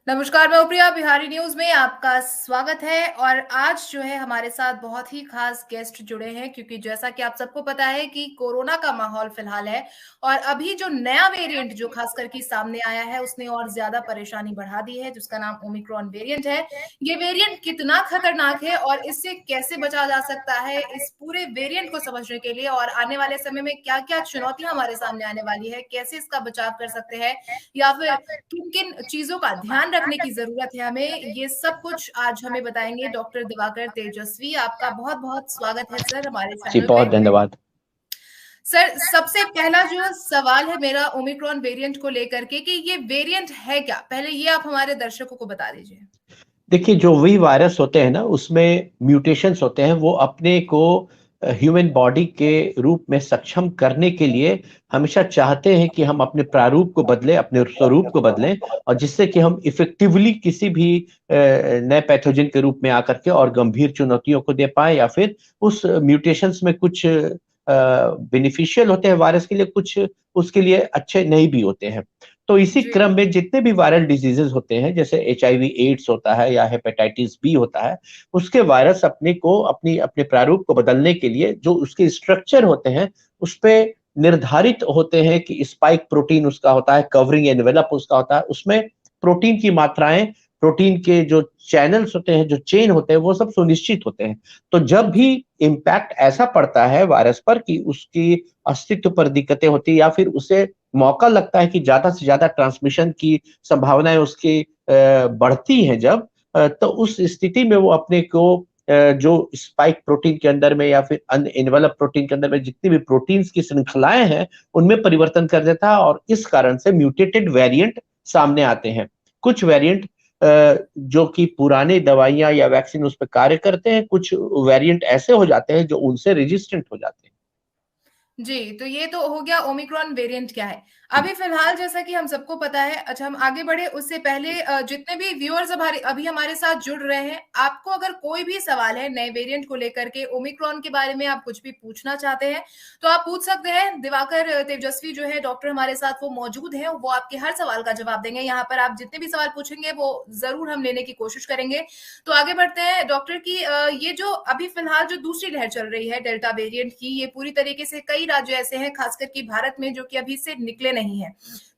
नमस्कार, मैं प्रिया। बिहारी न्यूज में आपका स्वागत है। और आज जो है हमारे साथ बहुत ही खास गेस्ट जुड़े हैं, क्योंकि जैसा कि आप सबको पता है कि कोरोना का माहौल फिलहाल है। और अभी जो नया वेरिएंट जो खास करके सामने आया है उसने और ज्यादा परेशानी बढ़ा दी है, जिसका नाम ओमिक्रॉन वेरिएंट है। ये वेरिएंट कितना खतरनाक है और इससे कैसे बचा जा सकता है, इस पूरे वेरिएंट को समझने के लिए और आने वाले समय में क्या क्या चुनौतियां हमारे सामने आने वाली है, कैसे इसका बचाव कर सकते हैं, या फिर किन किन चीजों का ध्यान रखने की जरूरत है हमें, ये सब कुछ आज हमें बताएंगे डॉक्टर दिवाकर तेजस्वी। आपका बहुत बहुत स्वागत है सर हमारे जी चैनल बहुत पे। धन्यवाद। सर, सबसे पहला जो सवाल है मेरा ओमिक्रॉन वेरिएंट को लेकर के कि ये वेरिएंट है क्या, पहले ये आप हमारे दर्शकों को बता दीजिए। देखिए, जो वही वायरस होते हैं ना, उसमें म्यूटेशंस होते हैं। वो अपने को ह्यूमन बॉडी के रूप में सक्षम करने के लिए हमेशा चाहते हैं कि हम अपने प्रारूप को बदलें, अपने स्वरूप को बदलें, और जिससे कि हम इफेक्टिवली किसी भी नए पैथोजन के रूप में आकर के और गंभीर चुनौतियों को दे पाए, या फिर उस म्यूटेशंस में कुछ बेनिफिशियल होते हैं वायरस के लिए, कुछ उसके लिए अच्छे नहीं भी होते हैं। तो इसी जी क्रम में जितने भी वायरल डिजीजेस होते हैं, जैसे HIV एड्स होता है या हेपेटाइटिस बी होता है, उसके वायरस अपने को अपने प्रारूप को बदलने के लिए जो उसके स्ट्रक्चर होते हैं उस पे निर्धारित होते हैं कि स्पाइक प्रोटीन उसका होता है, कवरिंग एनवेलप उसका होता है, उसमें प्रोटीन की मात्राएं, प्रोटीन के जो चैनल्स होते हैं, जो चेन होते हैं, वो सब सुनिश्चित होते हैं। तो जब भी जी इम्पैक्ट ऐसा पड़ता है वायरस पर कि उसकी अस्तित्व पर दिक्कतें होती है, या फिर उसे मौका लगता है कि ज्यादा से ज्यादा ट्रांसमिशन की संभावनाएं उसकी बढ़ती हैं, जब तो उस स्थिति में वो अपने को जो स्पाइक प्रोटीन के अंदर में या फिर अन्य इनवेलप प्रोटीन के अंदर में जितनी भी प्रोटीन्स की श्रृंखलाएं हैं, उनमें परिवर्तन कर देता है, और इस कारण से म्यूटेटेड वेरिएंट सामने आते हैं। कुछ वेरिएंट जो कि पुराने दवाइयां या वैक्सीन उस पर कार्य करते हैं, कुछ वेरिएंट ऐसे हो जाते हैं जो उनसे रेजिस्टेंट हो जाते हैं। जी, तो ये तो हो गया ओमिक्रॉन वेरिएंट क्या है। अभी फिलहाल जैसा कि हम सबको पता है, अच्छा हम आगे बढ़े उससे पहले जितने भी व्यूअर्स हमारे अभी हमारे साथ जुड़ रहे हैं, आपको अगर कोई भी सवाल है नए वेरिएंट को लेकर के, ओमिक्रॉन के बारे में आप कुछ भी पूछना चाहते हैं तो आप पूछ सकते हैं। दिवाकर तेजस्वी जो है डॉक्टर हमारे साथ वो मौजूद है, वो आपके हर सवाल का जवाब देंगे। यहाँ पर आप जितने भी सवाल पूछेंगे वो जरूर हम लेने की कोशिश करेंगे। तो आगे बढ़ते हैं डॉक्टर की। ये जो अभी फिलहाल जो दूसरी लहर चल रही है डेल्टा वेरिएंट की, ये पूरी तरीके से कई राज्य ऐसे हैं खासकर कि भारत में जो कि अभी से निकले नहीं है।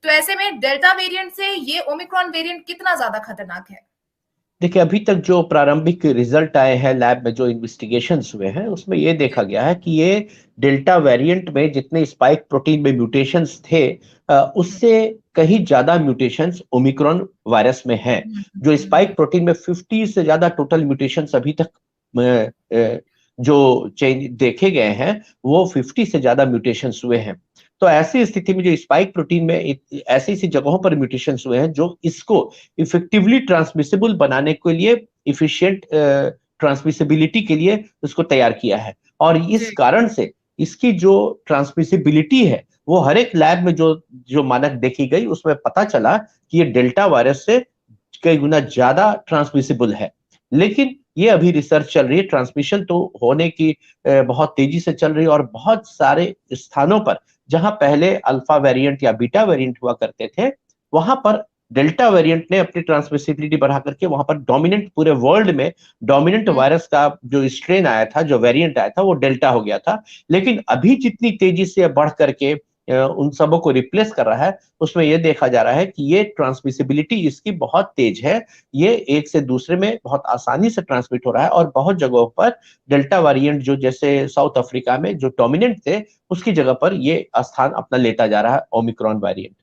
तो ऐसे में डेल्टा वेरिएंट से ये ओमिक्रॉन वेरिएंट कितना ज्यादा खतरनाक है? देखिए, अभी तक जो प्रारंभिक रिजल्ट आए हैं, लैब में जो इन्वेस्टिगेशंस हुए हैं, उसमें ये देखा गया है कि ये डेल्टा वेरिएंट में जितने स्पाइक प्रोटीन में म्यूटेशंस थे, उससे कहीं ज्यादा म्यूटेशंस ओमिक्रॉन वायरस में हैं। जो स्पाइक प्रोटीन में 50 से ज्यादा टोटल म्यूटेशंस अभी तक जो चेंज देखे गए हैं, वो 50 से ज्यादा म्यूटेशंस हुए हैं। तो ऐसी स्थिति में जो स्पाइक प्रोटीन में ऐसी ऐसी जगहों पर म्यूटेशंस हुए हैं जो इसको इफेक्टिवली ट्रांसमिसिबल बनाने के लिए, इफिशिएंट ट्रांसमिसिबिलिटी के लिए उसको तैयार किया है। और इस जी कारण से इसकी जो ट्रांसमिसिबिलिटी है, वो हर एक लैब में जो जो मानक देखी गई, उसमें पता चला कि ये डेल्टा वायरस से कई गुना ज्यादा ट्रांसमिसिबल है। लेकिन ये अभी रिसर्च चल रही है, ट्रांसमिशन तो होने की बहुत तेजी से चल रही है, और बहुत सारे स्थानों पर जहां पहले अल्फा वेरिएंट या बीटा वेरिएंट हुआ करते थे, वहां पर डेल्टा वेरिएंट ने अपनी ट्रांसमिसिबिलिटी बढ़ा करके वहां पर डोमिनेंट, पूरे वर्ल्ड में डोमिनेंट वायरस का जो स्ट्रेन आया था, जो वेरिएंट आया था, वो डेल्टा हो गया था। लेकिन अभी जितनी तेजी से बढ़ करके उन सबों को रिप्लेस कर रहा है, उसमें यह देखा जा रहा है कि ये ट्रांसमिसिबिलिटी इसकी बहुत तेज है। ये एक से दूसरे में बहुत आसानी से ट्रांसमिट हो रहा है, और बहुत जगहों पर डेल्टा वेरिएंट जो, जैसे साउथ अफ्रीका में जो डोमिनेंट थे, उसकी जगह पर ये स्थान अपना लेता जा रहा है ओमिक्रॉन वेरिएंट।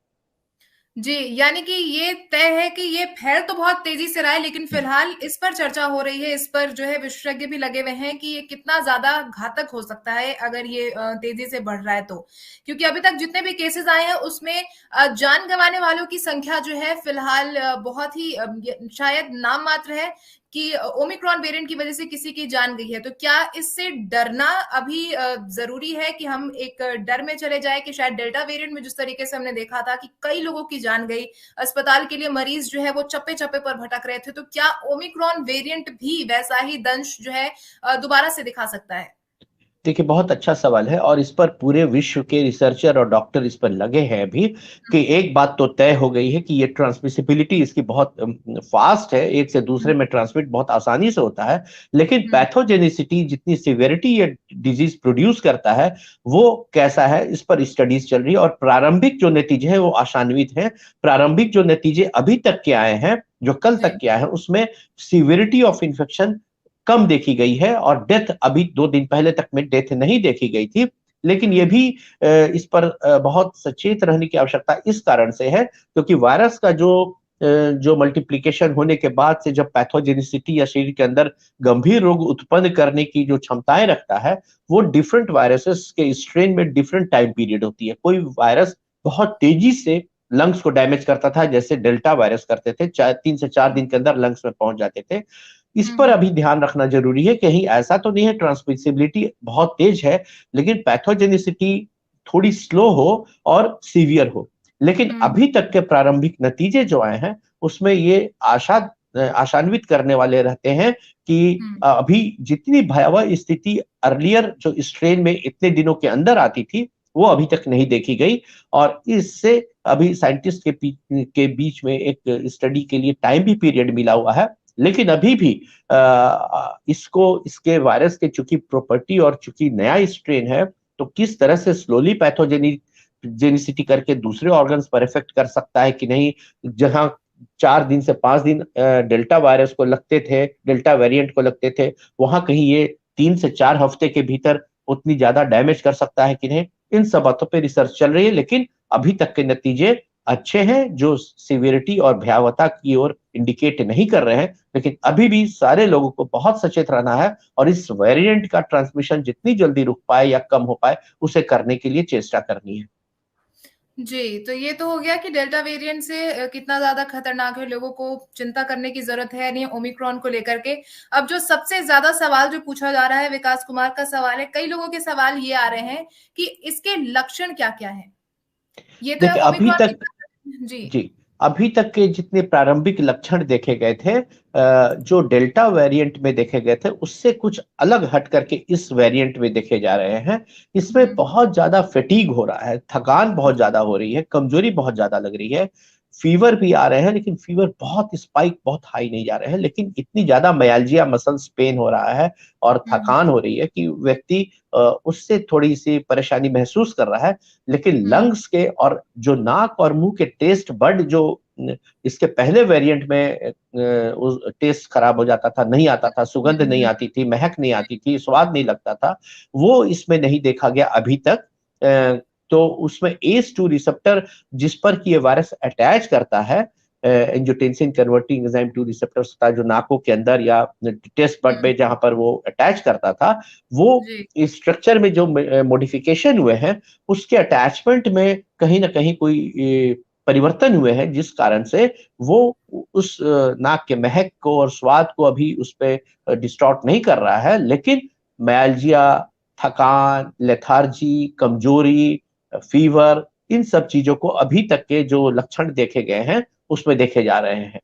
जी, यानी कि ये तय है कि ये फैल तो बहुत तेजी से रहा है, लेकिन फिलहाल इस पर चर्चा हो रही है, इस पर जो है विशेषज्ञ भी लगे हुए हैं कि ये कितना ज्यादा घातक हो सकता है अगर ये तेजी से बढ़ रहा है तो। क्योंकि अभी तक जितने भी केसेस आए हैं उसमें जान गंवाने वालों की संख्या जो है फिलहाल बहुत ही शायद नाम मात्र है कि ओमिक्रॉन वेरिएंट की वजह से किसी की जान गई है। तो क्या इससे डरना अभी जरूरी है कि हम एक डर में चले जाए कि शायद डेल्टा वेरिएंट में जिस तरीके से हमने देखा था कि कई लोगों की जान गई, अस्पताल के लिए मरीज जो है वो चप्पे चप्पे पर भटक रहे थे, तो क्या ओमिक्रॉन वेरिएंट भी वैसा ही दंश जो है दोबारा से दिखा सकता है? देखिए, बहुत अच्छा सवाल है और इस पर पूरे विश्व के रिसर्चर और डॉक्टर इस पर लगे हैं अभी, कि एक बात तो तय हो गई है कि ये ट्रांसमिसिबिलिटी इसकी बहुत फास्ट है, एक से दूसरे में ट्रांसमिट बहुत आसानी से होता है। लेकिन पैथोजेनिसिटी, जितनी सिवियरिटी ये डिजीज प्रोड्यूस करता है, वो कैसा है, इस पर स्टडीज चल रही है। और प्रारंभिक जो नतीजे हैं वो आशान्वित हैं। प्रारंभिक जो नतीजे अभी तक के आए हैं, जो कल तक के आए हैं, उसमें सिवियरिटी ऑफ इन्फेक्शन कम देखी गई है, और डेथ अभी 2 दिन पहले तक में डेथ नहीं देखी गई थी। लेकिन ये भी इस पर बहुत सचेत रहने की आवश्यकता इस कारण से है, क्योंकि वायरस का जो मल्टीप्लिकेशन होने के बाद से जब पैथोजेनिसिटी या शरीर के अंदर गंभीर रोग उत्पन्न करने की जो क्षमताएं रखता है, वो डिफरेंट वायरसेस के स्ट्रेन में डिफरेंट टाइम पीरियड होती है। कोई वायरस बहुत तेजी से लंग्स को डैमेज करता था, जैसे डेल्टा वायरस करते थे, 3 से 4 दिन के अंदर लंग्स में पहुंच जाते थे। इस पर अभी ध्यान रखना जरूरी है, कहीं ऐसा तो नहीं है ट्रांसमिसिबिलिटी बहुत तेज है, लेकिन पैथोजेनिसिटी थोड़ी स्लो हो और सीवियर हो। लेकिन अभी तक के प्रारंभिक नतीजे जो आए हैं, उसमें ये आशान्वित करने वाले रहते हैं कि अभी जितनी भयावह स्थिति अर्लियर जो स्ट्रेन में इतने दिनों के अंदर आती थी, वो अभी तक नहीं देखी गई। और इससे अभी साइंटिस्ट के बीच में एक स्टडी के लिए टाइम भी पीरियड मिला हुआ है। लेकिन अभी भी इसके वायरस के चूंकि प्रॉपर्टी और चूंकि नया स्ट्रेन है, तो किस तरह से स्लोली पैथोजेनिसिटी करके दूसरे ऑर्गन्स पर इफेक्ट कर सकता है कि नहीं, जहां 4 दिन से 5 दिन डेल्टा वायरस को लगते थे, डेल्टा वेरिएंट को लगते थे, वहां कहीं ये 3 से 4 हफ्ते के भीतर उतनी ज्यादा डैमेज कर सकता है कि नहीं, इन सब बातों पर रिसर्च चल रही है। लेकिन अभी तक के नतीजे अच्छे हैं, जो सिवियरिटी और भयावहता की ओर इंडिकेट नहीं कर रहे हैं। लेकिन अभी भी सारे लोगों को बहुत सचेत रहना है, और इस वेरिएंट का ट्रांसमिशन जितनी जल्दी रुक पाए या कम हो पाए, उसे करने के लिए चेष्टा करनी है। जी, तो ये तो हो गया कि डेल्टा वेरिएंट से कितना ज्यादा खतरनाक है, लोगों को चिंता करने की जरूरत है नहीं ओमिक्रॉन को लेकर के। अब जो सबसे ज्यादा सवाल जो पूछा जा रहा है, विकास कुमार का सवाल है, कई लोगों के सवाल ये आ रहे हैं कि इसके लक्षण क्या क्या हैं। ये तो देखिए, अभी ओमिक्रॉन तक जी जी अभी तक के जितने प्रारंभिक लक्षण देखे गए थे, जो डेल्टा वेरिएंट में देखे गए थे, उससे कुछ अलग हट करके इस वेरिएंट में देखे जा रहे हैं। इसमें बहुत ज्यादा फैटीग हो रहा है, थकान बहुत ज्यादा हो रही है, कमजोरी बहुत ज्यादा लग रही है, फीवर भी आ रहे हैं, लेकिन फीवर बहुत स्पाइक, बहुत हाई नहीं जा रहे हैं, लेकिन इतनी ज्यादा मयालजिया, मसल्स पेन हो रहा है और थकान हो रही है कि व्यक्ति उससे थोड़ी सी परेशानी महसूस कर रहा है। लेकिन लंग्स के और जो नाक और मुंह के टेस्ट बड, जो इसके पहले वेरिएंट में टेस्ट खराब हो जाता था, नहीं आता था, सुगंध नहीं आती थी, महक नहीं आती थी, स्वाद नहीं लगता था, वो इसमें नहीं देखा गया अभी तक। तो उसमें ACE2 रिसेप्टर, जिस पर कि ये वायरस अटैच करता है, एंजियोटेंसिन कन्वर्टिंग एंजाइम 2 रिसेप्टर होता है, जो नाकों के अंदर या टेस्ट बड में जहां पर वो अटैच करता था, वो स्ट्रक्चर में जो मॉडिफिकेशन हुए हैं, उसके अटैचमेंट में कहीं ना कहीं कोई परिवर्तन हुए हैं, जिस कारण से वो उस नाक के महक को और स्वाद को अभी उस पर डिस्टॉर्ट नहीं कर रहा है। लेकिन मैल्जिया, थकान, लेथार्जी, कमजोरी, फीवर, इन सब चीजों को अभी तक के जो लक्षण देखे गए हैं, उसमें देखे जा रहे हैं।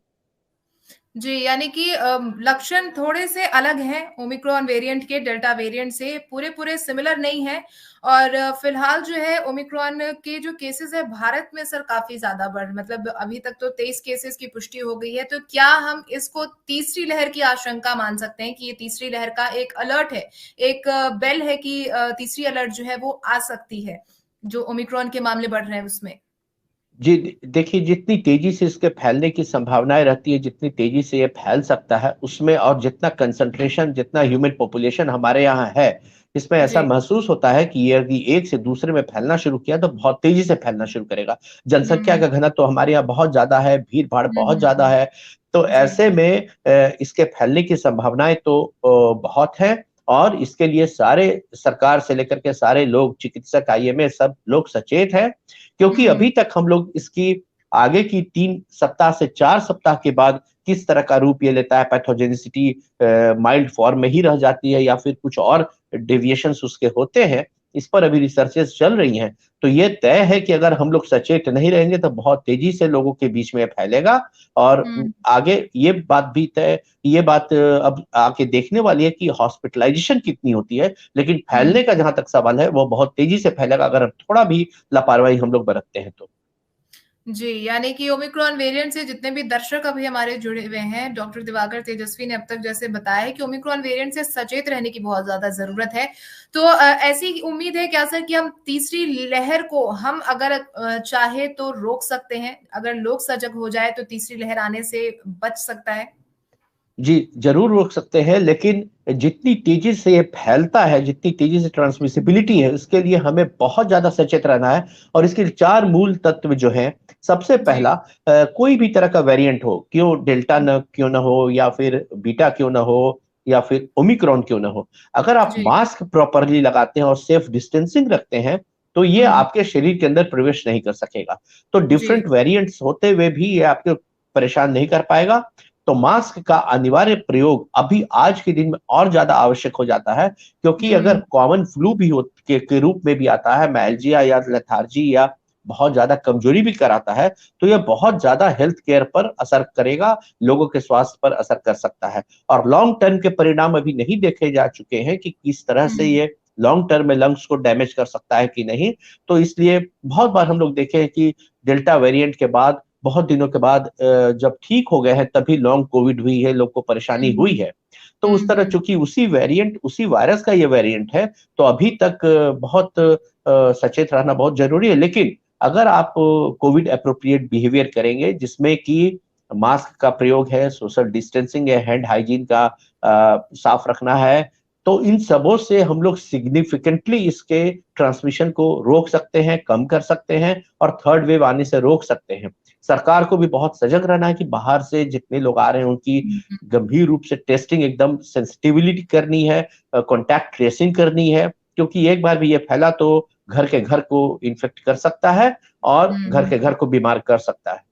जी, यानी कि लक्षण थोड़े से अलग हैं ओमिक्रॉन वेरिएंट के डेल्टा वेरिएंट से, पूरे पूरे सिमिलर नहीं है। और फिलहाल जो है ओमिक्रॉन के जो केसेस है भारत में सर काफी ज्यादा मतलब अभी तक तो 23 केसेस की पुष्टि हो गई है। तो क्या हम इसको तीसरी लहर की आशंका मान सकते हैं कि ये तीसरी लहर का एक अलर्ट है, एक बेल है कि तीसरी अलर्ट जो है वो आ सकती है, जो ओमिक्रॉन के मामले बढ़ रहे हैं उसमें? जी, देखिए, जितनी तेजी से इसके फैलने की संभावनाएं रहती है, जितनी तेजी से ये फैल सकता है उसमें, और जितना कंसंट्रेशन, जितना ह्यूमन पॉपुलेशन हमारे यहाँ है, इसमें ऐसा महसूस होता है कि ये यदि एक से दूसरे में फैलना शुरू किया तो बहुत तेजी से फैलना शुरू करेगा। जनसंख्या का घनत्व तो हमारे यहाँ बहुत ज्यादा है, भीड़ भाड़ बहुत ज्यादा है, तो ऐसे में इसके फैलने की संभावनाएं तो बहुत है। और इसके लिए सारे, सरकार से लेकर के सारे लोग, चिकित्सक, IMA, सब लोग सचेत हैं, क्योंकि अभी तक हम लोग इसकी आगे की 3 सप्ताह से 4 सप्ताह के बाद किस तरह का रूप ये लेता है, पैथोजेनिसिटी माइल्ड फॉर्म में ही रह जाती है या फिर कुछ और डेविएशंस उसके होते हैं, इस पर अभी रिसर्चेस चल रही हैं। तो ये तय है कि अगर हम लोग सचेत नहीं रहेंगे तो बहुत तेजी से लोगों के बीच में फैलेगा। और हम्म। आगे ये बात भी तय, ये बात अब आके देखने वाली है कि हॉस्पिटलाइजेशन कितनी होती है, लेकिन हम्म। फैलने का जहां तक सवाल है वो बहुत तेजी से फैलेगा अगर थोड़ा भी लापरवाही हम लोग बरतते हैं तो। जी, यानी कि ओमिक्रॉन वेरिएंट से जितने भी दर्शक अभी हमारे जुड़े हुए हैं, डॉक्टर दिवाकर तेजस्वी ने अब तक जैसे बताया है कि ओमिक्रॉन वेरिएंट से सचेत रहने की बहुत ज्यादा जरूरत है। तो ऐसी उम्मीद है क्या सर कि हम तीसरी लहर को हम अगर चाहे तो रोक सकते हैं, अगर लोग सजग हो जाए तो तीसरी लहर आने से बच सकता है? जी जरूर रोक सकते हैं, लेकिन जितनी तेजी से ये फैलता है, जितनी तेजी से ट्रांसमिसिबिलिटी है, इसके लिए हमें बहुत ज्यादा सचेत रहना है। और इसके चार मूल तत्व जो हैं, सबसे जी। पहला, कोई भी तरह का वेरिएंट हो, क्यों डेल्टा न क्यों ना हो, या फिर बीटा क्यों ना हो, या फिर ओमिक्रॉन क्यों ना हो, अगर आप जी। मास्क प्रॉपरली लगाते हैं और सेफ डिस्टेंसिंग रखते हैं तो ये हम्म। आपके शरीर के अंदर प्रवेश नहीं कर सकेगा। तो जी। डिफरेंट वेरिएंट्स होते हुए भी ये आपको परेशान नहीं कर पाएगा। तो मास्क का अनिवार्य प्रयोग अभी आज के दिन में और ज्यादा आवश्यक हो जाता है, क्योंकि अगर हम्म। कॉमन फ्लू भी के रूप में भी आता है, मैल्जिया या लेथार्जी या बहुत ज्यादा कमजोरी भी कराता है, तो यह बहुत ज्यादा हेल्थ केयर पर असर करेगा, लोगों के स्वास्थ्य पर असर कर सकता है। और लॉन्ग टर्म के परिणाम अभी नहीं देखे जा चुके हैं कि किस तरह से हम्म। ये लॉन्ग टर्म में लंग्स को डैमेज कर सकता है कि नहीं। तो इसलिए बहुत बार हम लोग देखे हैं कि डेल्टा वेरिएंट के बाद, बहुत दिनों के बाद, जब ठीक हो गए हैं तभी लॉन्ग कोविड हुई है, लोग को परेशानी हुई हम्म। है। तो उस तरह चूंकि उसी वेरिएंट, उसी वायरस का ये वेरिएंट है, तो अभी तक बहुत सचेत रहना बहुत जरूरी है। लेकिन अगर आप कोविड अप्रोप्रिएट बिहेवियर करेंगे, जिसमें कि मास्क का प्रयोग है, सोशल डिस्टेंसिंग है, हैंड हाइजीन का साफ रखना है, तो इन सबों से हम लोग सिग्निफिकेंटली इसके ट्रांसमिशन को रोक सकते हैं, कम कर सकते हैं, और थर्ड वेव आने से रोक सकते हैं। सरकार को भी बहुत सजग रहना है कि बाहर से जितने लोग आ रहे हैं उनकी हम्म। गंभीर रूप से टेस्टिंग, एकदम सेंसिटिविटी करनी है, कॉन्टैक्ट ट्रेसिंग करनी है, क्योंकि एक बार भी ये फैला तो घर के घर को इन्फेक्ट कर सकता है और घर हम्म। के घर को बीमार कर सकता है।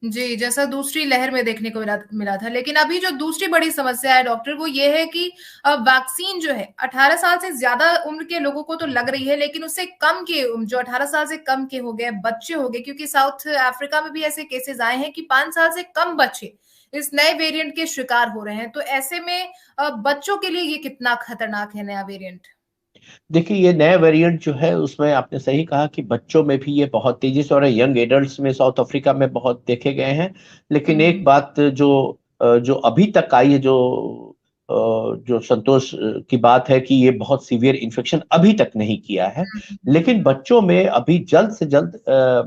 जी, जैसा दूसरी लहर में देखने को मिला मिला था। लेकिन अभी जो दूसरी बड़ी समस्या है डॉक्टर, वो ये है कि वैक्सीन जो है 18 साल से ज्यादा उम्र के लोगों को तो लग रही है, लेकिन उससे कम के जो 18 साल से कम के हो गए, बच्चे हो गए, क्योंकि साउथ अफ्रीका में भी ऐसे केसेस आए हैं कि 5 साल से कम बच्चे इस नए वेरिएंट के शिकार हो रहे हैं। तो ऐसे में बच्चों के लिए ये कितना खतरनाक है नया वेरिएंट? देखिए ये नया वेरिएंट जो है उसमें आपने सही कहा कि बच्चों में भी ये बहुत तेजी से, और यंग एडल्ट्स में साउथ अफ्रीका में बहुत देखे गए हैं। लेकिन एक हम्म। बात जो जो अभी तक आई है, जो संतोष की बात है कि ये बहुत सीवियर इन्फेक्शन अभी तक नहीं किया है। लेकिन बच्चों में अभी जल्द से जल्द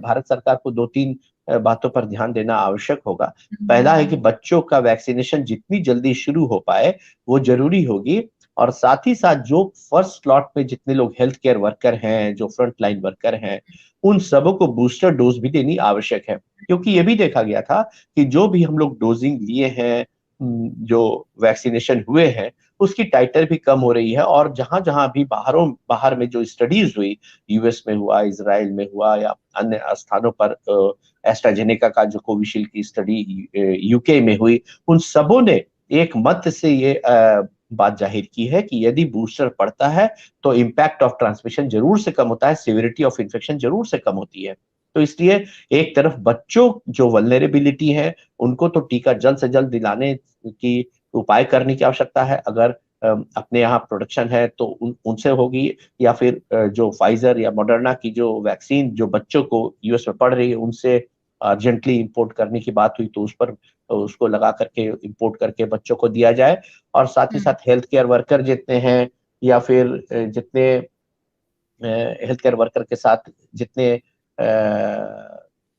भारत सरकार को दो तीन बातों पर ध्यान देना आवश्यक होगा। पहला है कि बच्चों का वैक्सीनेशन जितनी जल्दी शुरू हो पाए वो जरूरी होगी। और साथ ही साथ जो फर्स्ट स्लॉट में जितने लोग हेल्थ केयर वर्कर हैं, जो फ्रंट लाइन वर्कर हैं, उन सबों को बूस्टर डोज भी देनी आवश्यक है। क्योंकि ये भी देखा गया था कि जो भी हम लोग डोजिंग लिए हैं, जो वैक्सीनेशन हुए हैं, उसकी टाइटर भी कम हो रही है। और जहां जहां भी बाहर में जो स्टडीज हुई, यूएस में हुआ, इसराइल में हुआ, या अन्य स्थानों पर एस्ट्राजेनेका का जो कोविशील्ड की स्टडी यूके में हुई, उन सबों ने एक मत से ये बात जाहिर की है कि यदि बूस्टर पड़ता है तो इम्पैक्ट ऑफ ट्रांसमिशन जरूर से कम होता है, सिविरिटी ऑफ इन्फेक्शन जरूर से कम होती है। तो इसलिए एक तरफ बच्चों जो वल्नरेबिलिटी है, उनको तो टीका जल्द से जल्द दिलाने की उपाय करने की आवश्यकता है। अगर अपने यहाँ प्रोडक्शन है तो उनसे होगी, या फिर जो फाइजर या मॉडर्ना की जो वैक्सीन जो बच्चों को यूएस में पड़ रही है उनसे अर्जेंटली इंपोर्ट करने की बात हुई, तो उस पर उसको लगा करके इंपोर्ट करके बच्चों को दिया जाए। और साथ ही साथ हेल्थ केयर वर्कर जितने हैं, या फिर जितने हेल्थ केयर वर्कर के साथ जितने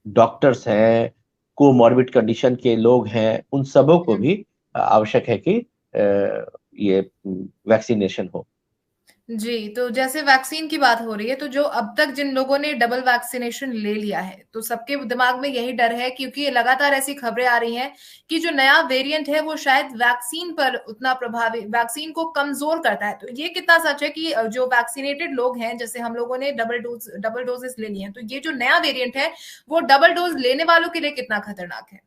डॉक्टर्स हैं, कोमॉर्बिड कंडीशन के लोग हैं, उन सबों को भी आवश्यक है कि ये वैक्सीनेशन हो। जी, तो जैसे वैक्सीन की बात हो रही है, तो जो अब तक जिन लोगों ने डबल वैक्सीनेशन ले लिया है, तो सबके दिमाग में यही डर है, क्योंकि लगातार ऐसी खबरें आ रही हैं कि जो नया वेरिएंट है वो शायद वैक्सीन पर उतना प्रभावी, वैक्सीन को कमजोर करता है। तो ये कितना सच है कि जो वैक्सीनेटेड लोग हैं, जैसे हम लोगों ने डबल डोजेस ले लिए हैं, तो ये जो नया वेरिएंट है वो डबल डोज लेने वालों के लिए कितना खतरनाक है?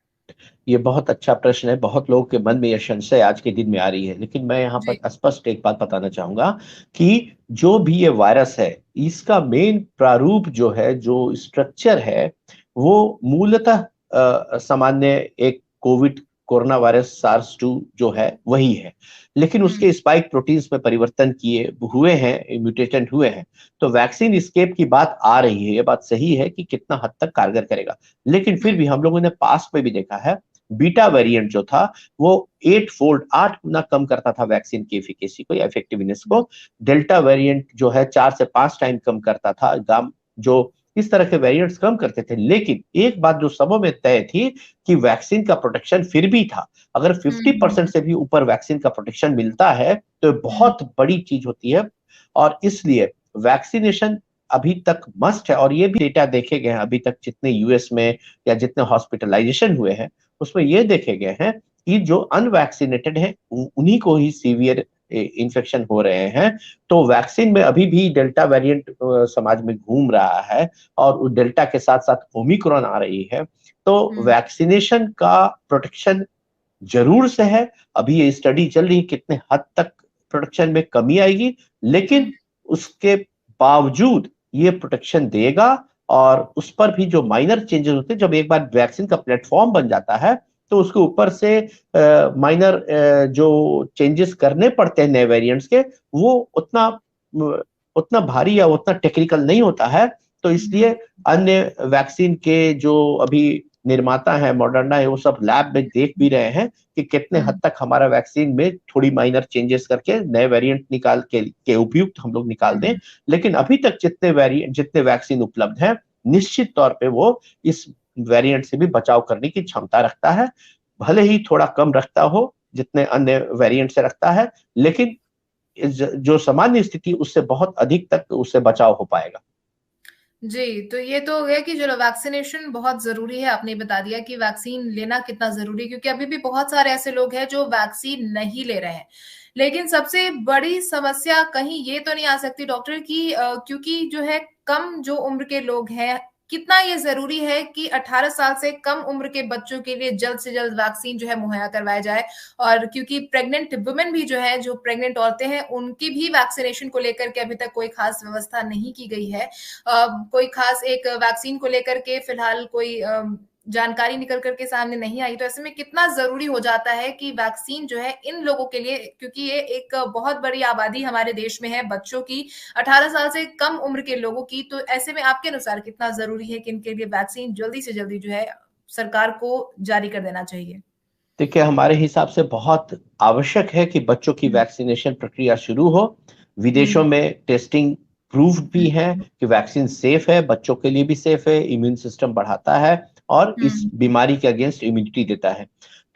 ये बहुत अच्छा प्रश्न है। बहुत लोगों के मन में यह संशय आज के दिन में आ रही है, लेकिन मैं यहाँ जी। पर स्पष्ट एक बात बताना चाहूंगा कि जो भी ये वायरस है, इसका मेन प्रारूप जो है, जो स्ट्रक्चर है, वो मूलतः सामान्य एक कोविड कोरोना वायरस सार्स 2 जो है वही है, लेकिन उसके स्पाइक प्रोटीन्स में परिवर्तन किए हुए हैं, म्यूटेटेड हुए हैं। तो वैक्सीन स्केप की बात आ रही है, ये बात सही है कि कितना हद तक कारगर करेगा, लेकिन फिर भी हम लोगों ने पास्ट में भी देखा है, बीटा वेरिएंट जो था वो 8 फोल्ड 8 गुना कम करता था वैक्सीन की एफिकेसी को या इफेक्टिवनेस को। डेल्टा वेरिएंट जो है 4 से 5 टाइम कम करता था। गाम जो इस तरह के वेरिएंट्स कम करते थे, लेकिन एक बात जो सबों में तय थी कि वैक्सीन का प्रोटेक्शन फिर भी था। अगर 50% से भी ऊपर वैक्सीन का प्रोटेक्शन मिलता है तो बहुत बड़ी चीज होती है, और इसलिए वैक्सीनेशन अभी तक मस्ट है। और ये भी डेटा देखे गए हैं अभी तक जितने यूएस में या जितने हॉस्पिटलाइजेशन हुए हैं, उसमें ये देखे गए हैं कि जो अनवैक्सीनेटेड हैं उन्हीं को ही सीवियर इन्फेक्शन हो रहे हैं। तो वैक्सीन में अभी भी डेल्टा वेरिएंट समाज में घूम रहा है, और उस डेल्टा के साथ साथ ओमिक्रॉन आ रही है। तो वैक्सीनेशन का प्रोटेक्शन जरूर से है। अभी ये स्टडी चल रही है कितने हद तक प्रोटेक्शन में कमी आएगी, लेकिन उसके बावजूद ये प्रोटेक्शन देगा। और उस पर भी जो माइनर चेंजेस होते हैं, जब एक बार वैक्सीन का प्लेटफॉर्म बन जाता है तो उसके ऊपर से माइनर जो चेंजेस करने पड़ते हैं नए वेरिएंट्स के, वो उतना भारी या उतना टेक्निकल नहीं होता है। तो इसलिए अन्य वैक्सीन के जो अभी निर्माता है, मॉडर्ना है, वो सब लैब में देख भी रहे हैं कि कितने हद तक हमारा वैक्सीन में थोड़ी माइनर चेंजेस करके नए वेरिएंट निकाल के उपयुक्त हम लोग निकाल दें। लेकिन अभी तक जितने वैक्सीन उपलब्ध हैं, निश्चित तौर पे वो इस वेरिएंट से भी बचाव करने की क्षमता रखता है, भले ही थोड़ा कम रखता हो जितने अन्य वेरिएंट से रखता है, लेकिन जो सामान्य स्थिति उससे बहुत अधिक तक उससे बचाव हो पाएगा। जी, तो ये तो हो गया कि चलो वैक्सीनेशन बहुत ज़रूरी है, आपने बता दिया कि वैक्सीन लेना कितना ज़रूरी है, क्योंकि अभी भी बहुत सारे ऐसे लोग हैं जो वैक्सीन नहीं ले रहे हैं। लेकिन सबसे बड़ी समस्या कहीं ये तो नहीं आ सकती डॉक्टर कि क्योंकि जो है कम जो उम्र के लोग हैं, कितना ये ज़रूरी है कि 18 साल से कम उम्र के बच्चों के लिए जल्द से जल्द वैक्सीन जो है मुहैया करवाया जाए? और क्योंकि प्रेग्नेंट वुमेन भी जो है, जो प्रेग्नेंट औरतें हैं, उनकी भी वैक्सीनेशन को लेकर के अभी तक कोई खास व्यवस्था नहीं की गई है। कोई खास एक वैक्सीन को लेकर के फिलहाल कोई जानकारी निकल करके सामने नहीं आई। तो ऐसे में कितना जरूरी हो जाता है कि वैक्सीन जो है इन लोगों के लिए, क्योंकि ये एक बहुत बड़ी आबादी हमारे देश में है बच्चों की, 18 साल से कम उम्र के लोगों की। तो ऐसे में आपके अनुसार कितना जरूरी है कि इनके लिए वैक्सीन जल्दी से जल्दी जो है सरकार को जारी कर देना चाहिए? देखिए, हमारे हिसाब से बहुत आवश्यक है कि बच्चों की वैक्सीनेशन प्रक्रिया शुरू हो। विदेशों में टेस्टिंग प्रूव्ड भी है कि वैक्सीन सेफ है, बच्चों के लिए भी सेफ है, इम्यून सिस्टम बढ़ाता है और इस बीमारी के अगेंस्ट इम्यूनिटी देता है।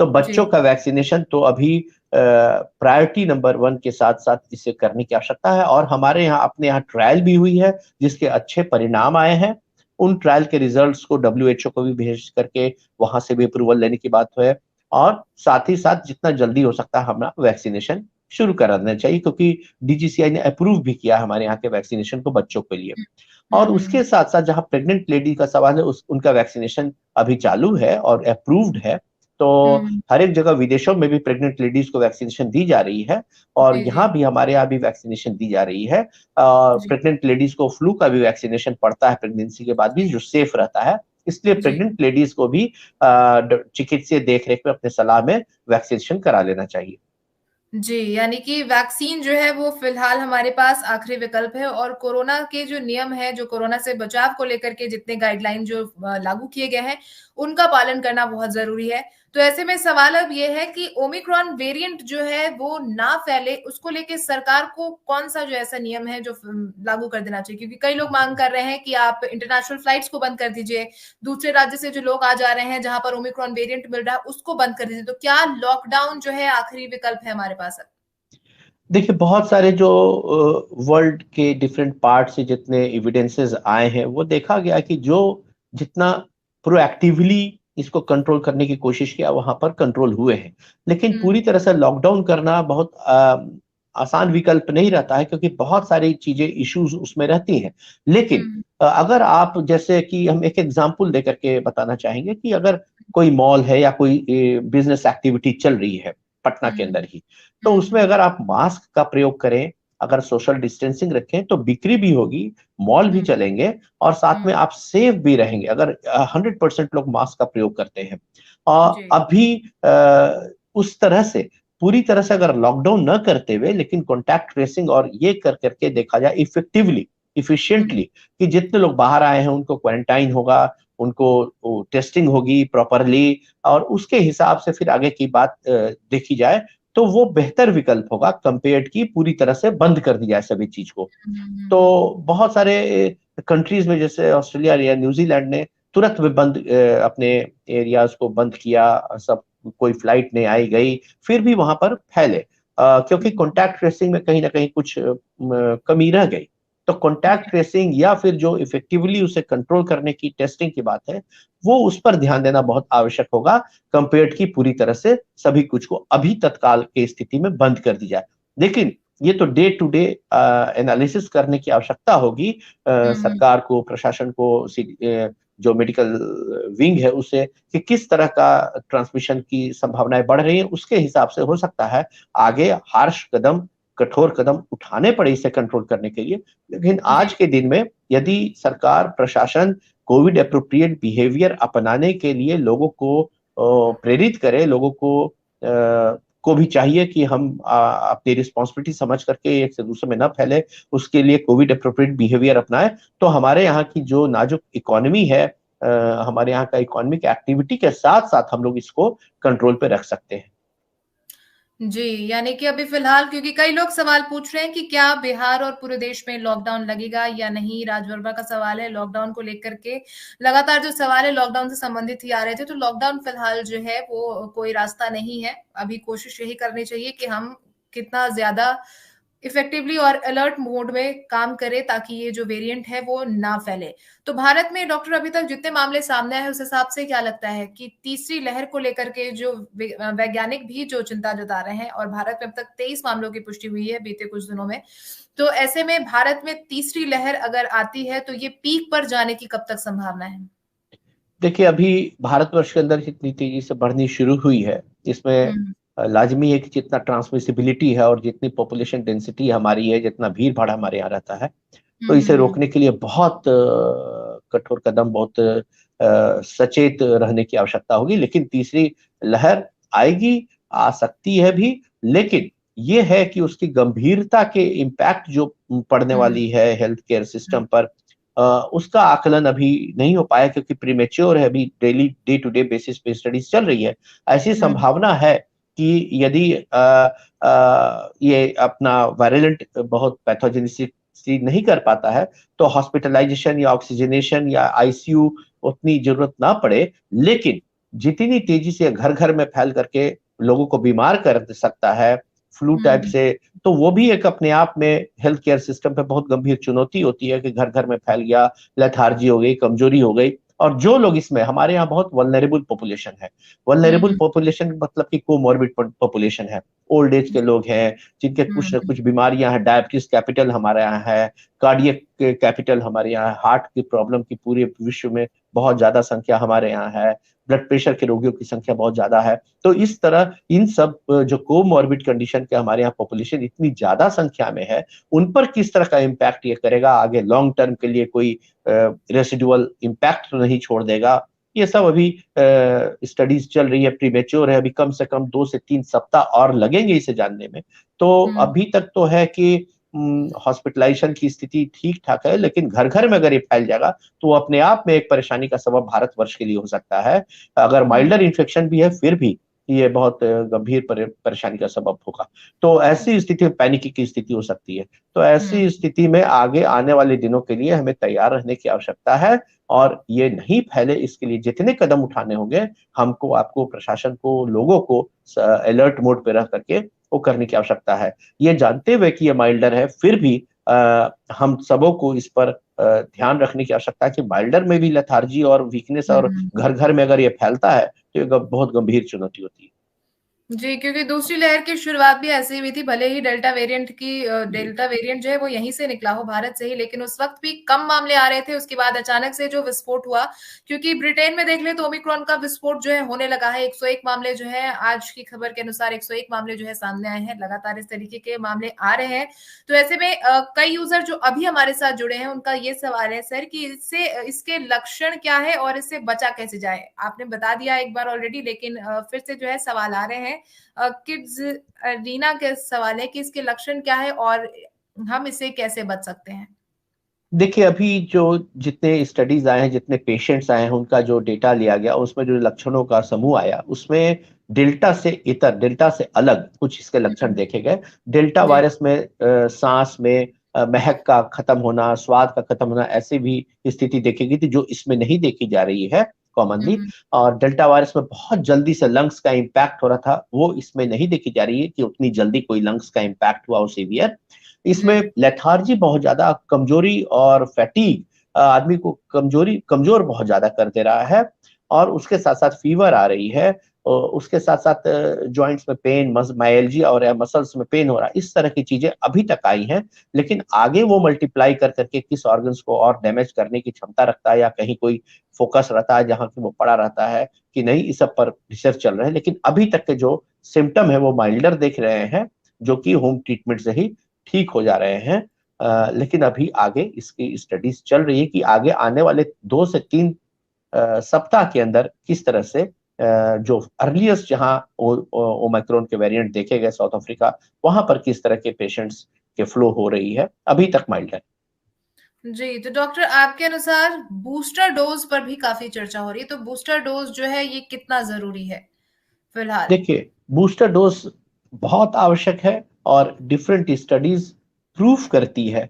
तो बच्चों का वैक्सीनेशन तो अभी प्रायोरिटी नंबर 1 के साथ साथ इसे करने की आवश्यकता है। और हमारे यहाँ अपने यहाँ ट्रायल भी हुई है जिसके अच्छे परिणाम आए हैं। उन ट्रायल के रिजल्ट्स को WHO को भी भेज करके वहां से भी अप्रूवल लेने की बात है। और साथ ही साथ जितना जल्दी हो सकता है हमारा वैक्सीनेशन शुरू करा देना चाहिए, क्योंकि DGCI ने अप्रूव भी किया हमारे यहाँ के वैक्सीनेशन को बच्चों के लिए। और उसके साथ साथ जहां प्रेग्नेंट लेडी का सवाल है, उनका वैक्सीनेशन अभी चालू है और अप्रूव्ड है। तो हर एक जगह विदेशों में भी प्रेग्नेंट लेडीज को वैक्सीनेशन दी जा रही है, और जी, यहाँ जी, भी हमारे यहाँ भी वैक्सीनेशन दी जा रही है। जी। प्रेग्नेंट लेडीज को फ्लू का भी वैक्सीनेशन पड़ता है प्रेगनेंसी के बाद भी, जो सेफ रहता है। इसलिए जी। प्रेग्नेंट लेडीज को भी चिकित्सीय देखरेख में अपने सलाह में वैक्सीनेशन करा लेना चाहिए। जी, यानी कि वैक्सीन जो है वो फिलहाल हमारे पास आखिरी विकल्प है, और कोरोना के जो नियम है, जो कोरोना से बचाव को लेकर के जितने गाइडलाइन जो लागू किए गए हैं, उनका पालन करना बहुत ज़रूरी है। तो ऐसे में सवाल अब ये है कि ओमिक्रॉन वेरिएंट जो है वो ना फैले, उसको लेके सरकार को कौन-सा जो ऐसा नियम है जो लागू कर देना चाहिए? क्योंकि कई लोग माँग कर रहे हैं कि आप इंटरनेशनल फ्लाइट्स को बंद कर दीजिए, दूसरे राज्य से जो लोग आ जा रहे हैं, जहाँ पर ओमिक्रॉन वेरिएंट मिल रहा है, उसको बंद कर दीजिए। तो क्या लॉकडाउन जो है आखिरी विकल्प है हमारे पास अब? देखिए, बहुत सारे जो वर्ल्ड के डिफरेंट पार्ट से जितने एविडेंसेस आए हैं, वो देखा गया कि जो जितना प्रोएक्टिवली इसको कंट्रोल करने की कोशिश किया, वहां पर कंट्रोल हुए हैं। लेकिन पूरी तरह से लॉकडाउन करना बहुत आसान विकल्प नहीं रहता है, क्योंकि बहुत सारी चीजें इश्यूज उसमें रहती हैं। लेकिन हम्म। अगर आप, जैसे कि हम एक एग्जांपल देकर के बताना चाहेंगे कि अगर कोई मॉल है या कोई बिजनेस एक्टिविटी चल रही है पटना के अंदर हम्म। ही, तो उसमें अगर आप मास्क का प्रयोग करें, अगर सोशल डिस्टेंसिंग रखें, तो बिक्री भी होगी, मॉल भी हम्म। चलेंगे, और साथ में हम्म। आप सेफ भी रहेंगे अगर 100% लोग मास्क का प्रयोग करते हैं। और जी। अभी उस तरह से पूरी तरह से अगर लॉकडाउन न करते हुए, लेकिन कॉन्टैक्ट ट्रेसिंग और ये कर करके देखा जाए इफेक्टिवली, इफिशिएंटली, हम्म। कि जितने लोग बाहर आए हैं उनको क्वारंटाइन होगा, उनको टेस्टिंग होगी प्रॉपरली, और उसके हिसाब से फिर आगे की बात देखी जाए, तो वो बेहतर विकल्प होगा कंपेयर्ड की पूरी तरह से बंद कर दी जाए सभी चीज को। तो बहुत सारे कंट्रीज में, जैसे ऑस्ट्रेलिया या न्यूजीलैंड ने तुरंत में अपने एरियाज को बंद किया, सब कोई फ्लाइट नहीं आई गई, फिर भी वहां पर फैले, क्योंकि कॉन्टैक्ट ट्रेसिंग में कहीं ना कहीं कुछ कमी रह गई। तो कॉन्टैक्ट जी। ट्रेसिंग या फिर जो इफेक्टिवली उसे कंट्रोल करने की टेस्टिंग की बात है, वो उस पर ध्यान देना बहुत आवश्यक होगा, कंपेयर्ड की पूरी तरह से सभी कुछ को अभी तत्काल की स्थिति में बंद कर दी जाए। लेकिन ये तो डे टू डे एनालिसिस करने की आवश्यकता होगी हम्म। सरकार को, प्रशासन को, जो मेडिकल विंग है उसे, कि किस तरह का ट्रांसमिशन की संभावनाएं बढ़ रही है, उसके हिसाब से हो सकता है आगे हार्श कदम, कठोर कदम उठाने पड़े इसे कंट्रोल करने के लिए। लेकिन जी। आज के दिन में यदि सरकार, प्रशासन कोविड अप्रोप्रिएट बिहेवियर अपनाने के लिए लोगों को प्रेरित करे, लोगों को भी चाहिए कि हम अपनी रिस्पॉन्सिबिलिटी समझ करके एक से दूसरे में न फैले, उसके लिए कोविड अप्रोप्रिएट बिहेवियर अपनाए, तो हमारे यहाँ की जो नाजुक इकोनॉमी है, हमारे यहाँ का इकोनॉमिक एक्टिविटी के साथ साथ हम लोग इसको कंट्रोल पे रख सकते हैं। जी, यानी कि अभी फिलहाल, क्योंकि कई लोग सवाल पूछ रहे हैं कि क्या बिहार और पूरे देश में लॉकडाउन लगेगा या नहीं, राजवर्मा का सवाल है लॉकडाउन को लेकर के। लगातार जो सवाल है लॉकडाउन से संबंधित ही आ रहे थे, तो लॉकडाउन फिलहाल जो है वो कोई रास्ता नहीं है। अभी कोशिश यही करनी चाहिए कि हम कितना ज्यादा इफेक्टिवली और अलर्ट मोड में काम करें ताकि ये जो वेरिएंट है वो ना फैले। तो भारत में डॉक्टर अभी तक जितने मामले सामने आए उस हिसाब से क्या लगता है कि तीसरी लहर को लेकर के जो वैज्ञानिक भी जो चिंता जता रहे हैं, और भारत में अब तक 23 मामलों की पुष्टि हुई है बीते कुछ दिनों में, तो ऐसे में भारत में तीसरी लहर अगर आती है तो ये पीक पर जाने की कब तक संभावना है? देखिए, अभी भारतवर्ष के अंदर जितनी तेजी से बढ़नी शुरू हुई है, इसमें हम्म। लाजमी है कि जितना ट्रांसमिसिबिलिटी है और जितनी पॉपुलेशन डेंसिटी हमारी है, जितना भीड़ भाड़ हमारे यहाँ रहता है, तो इसे हम्म। रोकने के लिए बहुत कठोर कदम, बहुत सचेत रहने की आवश्यकता होगी। लेकिन तीसरी लहर आएगी, आ सकती है भी, लेकिन ये है कि उसकी गंभीरता के इम्पैक्ट जो पड़ने हम्म। वाली है हेल्थ केयर हम्म। सिस्टम पर, उसका आकलन अभी नहीं हो पाया, क्योंकि प्रीमेच्योर है, अभी daily day to day basis पे स्टडीज चल रही है। ऐसी हम्म। संभावना है कि यदि ये अपना वायरेलेंट बहुत पैथोजेनिसिटी नहीं कर पाता है, तो हॉस्पिटलाइजेशन या ऑक्सीजनेशन या आईसीयू उतनी जरूरत ना पड़े। लेकिन जितनी तेजी से घर घर में फैल करके लोगों को बीमार कर सकता है फ्लू टाइप हम्म। से, तो वो भी एक अपने आप में हेल्थ केयर सिस्टम पे बहुत गंभीर चुनौती होती है कि घर घर में फैल गया, लेथार्जी हो गई, कमजोरी हो गई। और जो लोग इसमें, हमारे यहाँ बहुत वल्नरेबल पॉपुलेशन है, वल्नरेबल हम्म। पॉपुलेशन मतलब कि कोमॉर्बिड पॉपुलेशन है, ओल्ड एज के जी। लोग हैं, जिनके कुछ न हम्म। कुछ बीमारियां हैं, डायबिटीज कैपिटल हमारे यहाँ है, कार्डियक कैपिटल हमारे यहाँ है, हार्ट की प्रॉब्लम की पूरे विश्व में बहुत ज्यादा संख्या हमारे यहाँ है, ब्लड प्रेशर के रोगियों की संख्या बहुत ज्यादा है। तो इस तरह इन सब जो कोमॉर्बिड कंडीशन के हमारे यहाँ पॉपुलेशन इतनी ज्यादा संख्या में है, उन पर किस तरह का इम्पैक्ट ये करेगा आगे, लॉन्ग टर्म के लिए कोई रेसिडुअल इम्पैक्ट तो नहीं छोड़ देगा, ये सब अभी स्टडीज चल रही है, प्रीमेच्योर है, अभी कम से कम 2 से 3 सप्ताह और लगेंगे इसे जानने में। तो हम्म। अभी तक तो है कि हॉस्पिटलाइजेशन की स्थिति ठीक ठाक है, लेकिन घर घर में अगर ये फैल जाएगा तो वो अपने आप में एक परेशानी का सबब भारतवर्ष के लिए हो सकता है। अगर हम्म। माइल्डर इन्फेक्शन भी है, फिर भी ये बहुत गंभीर परेशानी का सबब होगा। तो ऐसी स्थिति में पैनिक की स्थिति हो सकती है। तो ऐसी हम्म। स्थिति में आगे आने वाले दिनों के लिए हमें तैयार रहने की आवश्यकता है, और ये नहीं फैले इसके लिए जितने कदम उठाने होंगे, हमको, आपको, प्रशासन को, लोगों को अलर्ट मोड पे रह करके वो करने की आवश्यकता है। ये जानते हुए कि ये माइल्डर है, फिर भी हम सबों को इस पर ध्यान रखने की आवश्यकता है कि माइल्डर में भी लेथार्जी और वीकनेस और हम्म। घर घर में अगर ये फैलता है तो ये बहुत गंभीर चुनौती होती है। जी, क्योंकि दूसरी लहर की शुरुआत भी ऐसे ही हुई थी, भले ही डेल्टा वेरिएंट जो है वो यहीं से निकला हो, भारत से ही, लेकिन उस वक़्त भी कम मामले आ रहे थे, उसके बाद अचानक से जो विस्फोट हुआ, क्योंकि ब्रिटेन में देख लें तो ओमिक्रॉन का विस्फोट जो है होने लगा है, 101 मामले जो है आज की खबर के अनुसार 101 मामले जो है सामने आए हैं, लगातार इस तरीके के मामले आ रहे हैं। तो ऐसे में कई यूज़र जो अभी हमारे साथ जुड़े हैं, उनका ये सवाल है सर कि इसके लक्षण क्या है और इससे बचा कैसे जाए? आपने बता दिया एक बार ऑलरेडी, लेकिन फिर से जो है सवाल आ रहे हैं। किड्स रीना के सवाल है कि इसके लक्षण क्या है और हम इससे कैसे बच सकते हैं? देखिए, अभी जो जितने स्टडीज आए हैं, जितने पेशेंट्स आए हैं, उनका जो डेटा लिया गया, उसमें जो लक्षणों का समूह आया, उसमें डेल्टा से अलग कुछ इसके लक्षण हम्म, देखे गए। Delta G. वायरस में सांस में महक का खत्म होना, स्वाद का खत्म होना, ऐसी भी स्थिति देखी गई थी जो इसमें नहीं देखी जा रही है कॉमनली। हम्म, और डेल्टा वायरस में बहुत जल्दी से लंग्स का इम्पैक्ट हो रहा था, वो इसमें नहीं देखी जा रही है कि उतनी जल्दी कोई लंग्स का इम्पैक्ट हुआ हो सीवियर। जी। इसमें लेथार्जी बहुत ज्यादा, कमजोरी और फैटीग आदमी को कमजोर बहुत ज्यादा कर दे रहा है। और उसके साथ साथ फीवर आ रही है, और उसके साथ साथ जॉइंट्स में पेन, मायल्जिया और मसल्स में पेन हो रहा है। इस तरह की चीजें अभी तक आई हैं, लेकिन आगे वो मल्टीप्लाई कर करके किस ऑर्गन्स को और डैमेज करने की क्षमता रखता है, या कहीं कोई फोकस रहता है जहां की वो पड़ा रहता है कि नहीं, इस सब पर रिसर्च चल रहा है। लेकिन अभी तक के जो सिम्टम है वो माइल्डर देख रहे हैं, जो कि होम ट्रीटमेंट से ही ठीक हो जा रहे हैं। लेकिन अभी आगे इसकी स्टडीज चल रही है कि आगे आने वाले 2 से 3 सप्ताह के अंदर किस तरह से जो अर्लीस्ट जहां ओमाइक्रोन के वेरिएंट देखे गए साउथ अफ्रीका, वहां पर किस तरह के पेशेंट्स के फ्लो हो रही है। अभी तक माइल्ड है। जी, तो डॉक्टर आपके अनुसार बूस्टर डोज पर भी काफी चर्चा हो रही है, तो बूस्टर डोज जो है ये कितना जरूरी है फिलहाल? देखिए, बूस्टर डोज बहुत आवश्यक है, और डिफरेंट स्टडीज प्रूफ करती है,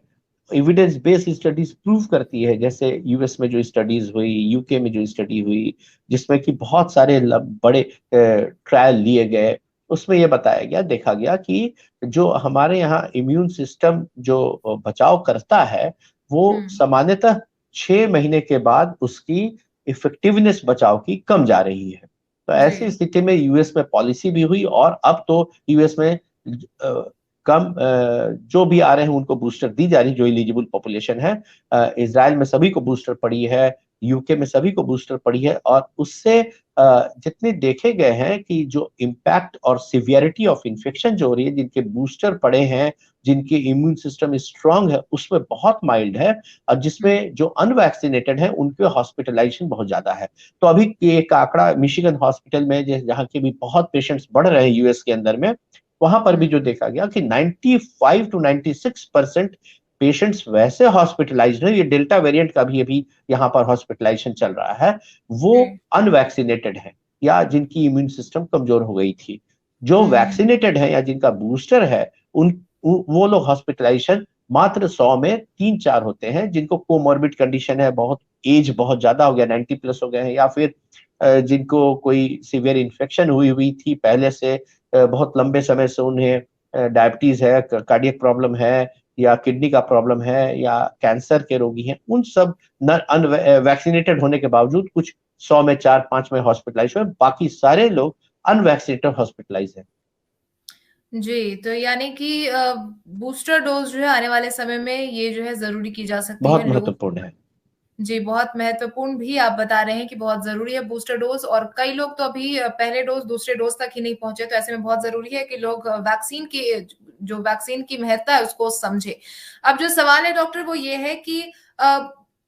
एविडेंस बेस्ड स्टडीज प्रूव करती है। जैसे यूएस में जो स्टडीज हुई, यूके में जो स्टडी हुई, जिसमें कि बहुत सारे बड़े ट्रायल लिए गए, उसमें यह बताया गया, देखा गया कि जो हमारे यहाँ इम्यून सिस्टम जो बचाव करता है, वो हम्म, सामान्यतः 6 महीने के बाद उसकी इफेक्टिवनेस बचाव की कम जा रही है। तो जी। ऐसी स्थिति में यूएस में पॉलिसी भी हुई, और अब तो यूएस में जो भी आ रहे हैं उनको बूस्टर दी जा रही है, जो एलिजिबल पॉपुलेशन है। इजराइल में सभी को बूस्टर पड़ी है, यूके में सभी को बूस्टर पड़ी है। और उससे जितने देखे गए हैं कि जो इम्पैक्ट और सिवियरिटी ऑफ इन्फेक्शन जो हो रही है, जिनके बूस्टर पड़े हैं, जिनके इम्यून सिस्टम स्ट्रांग है, उसमें बहुत माइल्ड है। और हम्म, जिसमें जो अनवैक्सीनेटेड है उनके हॉस्पिटलाइजेशन बहुत ज्यादा है। तो अभी एक आंकड़ा मिशिगन हॉस्पिटल में, जहाँ के भी बहुत पेशेंट्स बढ़ रहे हैं यूएस के अंदर में, वहां पर भी हम्म, जो देखा गया कि 95 to 96% पेशेंट्स वैसे हॉस्पिटलाइज्ड है, ये डेल्टा वेरिएंट का भी अभी यहाँ पर हॉस्पिटलाइजेशन चल रहा है, वो जी। अनवैक्सीनेटेड है, या जिनकी इम्यून सिस्टम कमजोर हो गई थी। जो हम्म, वैक्सीनेटेड है या जिनका बूस्टर है, वो लोग हॉस्पिटलाइजेशन मात्र 100 में 3-4 होते हैं। जिनको कोमॉर्बिड कंडीशन है, बहुत एज बहुत ज्यादा हो गया, 90+ हो गए हैं, या फिर जिनको कोई सीवियर इन्फेक्शन हुई हुई थी पहले से, बहुत लंबे समय से उन्हें डायबिटीज है, कार्डियक प्रॉब्लम है, या किडनी का प्रॉब्लम है, या कैंसर के रोगी हैं, उन सब वैक्सीनेटेड होने के बावजूद कुछ 100 में 4-5 में हॉस्पिटलाइज हुए, बाकी सारे लोग अनवैक्सीनेटेड हॉस्पिटलाइज हैं। जी, तो यानी कि बूस्टर डोज जो है आने वाले समय में ये जो है जरूरी की जा सकती है बहुत लोगों। महत्वपूर्ण है। जी, बहुत महत्वपूर्ण भी आप बता रहे हैं कि बहुत ज़रूरी है बूस्टर डोज़, और कई लोग तो अभी पहले डोज़, दूसरे डोज़ तक ही नहीं पहुँचे, तो ऐसे में बहुत ज़रूरी है कि लोग वैक्सीन की महत्ता है उसको समझें। अब जो सवाल है डॉक्टर वो ये है कि अ,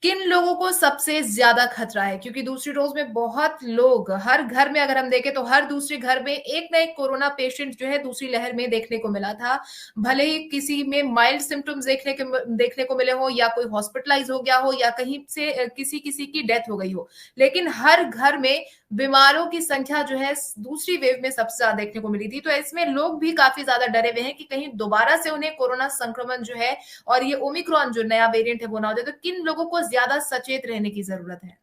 किन लोगों को सबसे ज़्यादा खतरा है? क्योंकि दूसरी डोज़ में बहुत लोग, हर घर में अगर हम देखें तो हर दूसरे घर में एक ना एक कोरोना पेशेंट जो है दूसरी लहर में देखने को मिला था। भले ही किसी में माइल्ड सिम्पटम्स देखने को मिले हो, या कोई हॉस्पिटलाइज हो गया हो, या कहीं से किसी किसी की डेथ हो गई हो, लेकिन हर घर में बीमारों की संख्या जो है दूसरी वेव में सबसे ज्यादा देखने को मिली थी। तो इसमें लोग भी काफी ज्यादा डरे हुए हैं कि कहीं दोबारा से उन्हें कोरोना संक्रमण जो है और ये ओमिक्रॉन जो नया वेरिएंट है वो ना हो जाए। तो किन लोगों को ज्यादा सचेत रहने की जरूरत है?